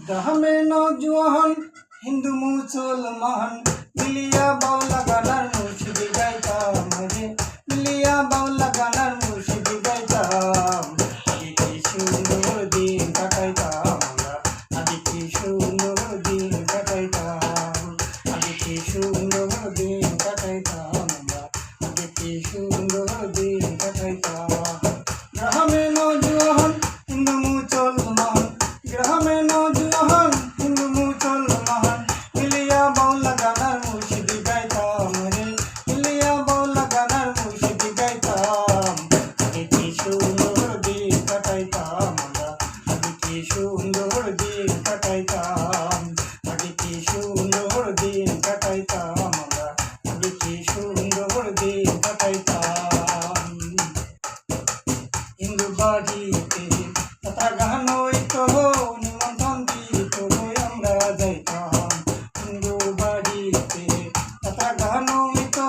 গ্রামে নওজোয়ান হিন্দু মুসলমান মিলিয়া বাউলা গানার মুর্শিদি গাইতাম রে, মিলিয়া বাউলা গানার মুর্শিদি গাইতাম। আগে কি সুন্দর দিন কাটাইতাম আমরা, আগে কি সুন্দর দিন কাটাইতাম, আগে কি সুন্দর দিন কাটাইতাম আমরা, আগে কি সুন্দর দিন কাটাইতাম। গ্রামে নওজোয়ান হিন্দু মুসলমান, গ্রামে নওজোয়ান হিন্দু মুসলমান মিলিয়া বাউলা গানার মুর্শিদি গাইতাম রে, মিলিয়া বাউলা গানার মুর্শিদি গাইতাম। আগে কি সুন্দর দিন কাটাইতাম আমরা, আগে কি সুন্দর দিন কাটাইতাম, আগে কি সুন্দর দিন কাটাইতাম আমরা, আগে কি সুন্দর দিন কাটাইতাম। হিন্দু বাড়িতে কথা গান হইতো, নিমন্ত্রণ দিত আমরা যাইতাম। হিন্দু বাড়িতে কথা গান হইতো,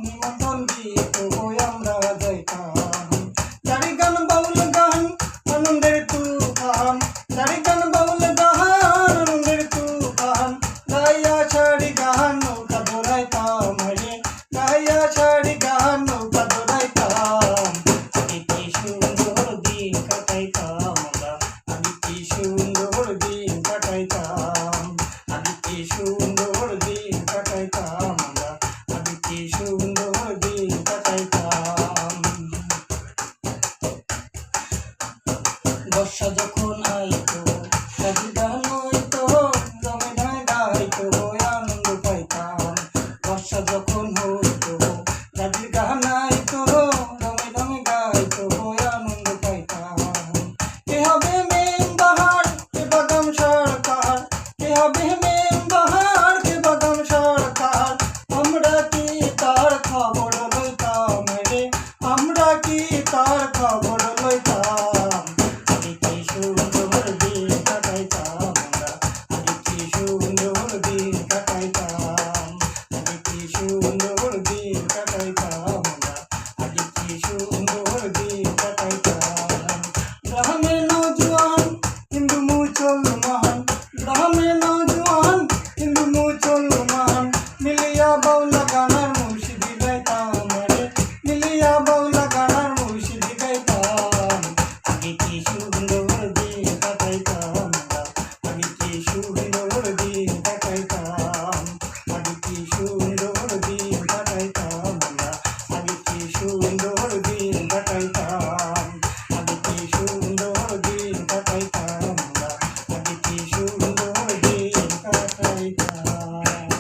নিমন্ত্রণ দিত আমরা যাইতাম। জারি গান বাউল গান আনন্দের তুফান, জারি গান বাউল গান আনন্দের তুফান, গাইয়া ছাড়ি গান নৌকা দৌড়াইতাম রে, গাইয়া ছাড়ি গান নৌকা দৌড়াইতাম। আগে কি সুন্দর দিন কাটাইতাম আমরা, আগে কি সুন্দর দিন কাটাইতাম, আগে কি সুন্দর দিন কাটাইতাম আমরা, আগে কি সুন্দর দিন কাটাইতাম। বর্ষা যখন আইতো রাজি গান হইতো, জমে ধায় গাইতো আনন্দ পাইতাম। বর্ষা যখন হইতো রাজি গান আইতো, জমে জমে গাইতো আনন্দ পাইতাম। কে হবে মেম বাহার, কে বাদাম সরকার, কে হবে মেম বাহার, কে বাদাম সরকার, আমরা কি তার খবর লইতাম রে, আমরা কি তার খবর লইতাম। আগে কি সুন্দর দিন কাটাইতাম আমরা, আগে কি সুন্দর দিন কাটাইতাম, আগে কি সুন্দর দিন কাটাইতাম আমরা, আগে কি সুন্দর দিন কাটাইতাম। গ্রামে নওজোয়ান হিন্দু মুসলমান, গ্রামে নওজোয়ান হিন্দু মুসলমান মিলিয়া বাউলা গানার মুর্শিদি গাইতাম রে, মিলিয়া বাউলা গানার মুর্শিদি গাইতাম। আগে কি সুন্দর দিন কাটাইতাম আমরা, আগে কি সুন্দর দিন কাটাইতাম, আগে কি সুন্দর দিন কাটাইতাম আমরা, আগে কি সুন্দর দিন কাটাইতাম, আগে কি সুন্দর দিন কাটাইতাম আমরা, আগে কি সুন্দর দিন কাটাইতাম।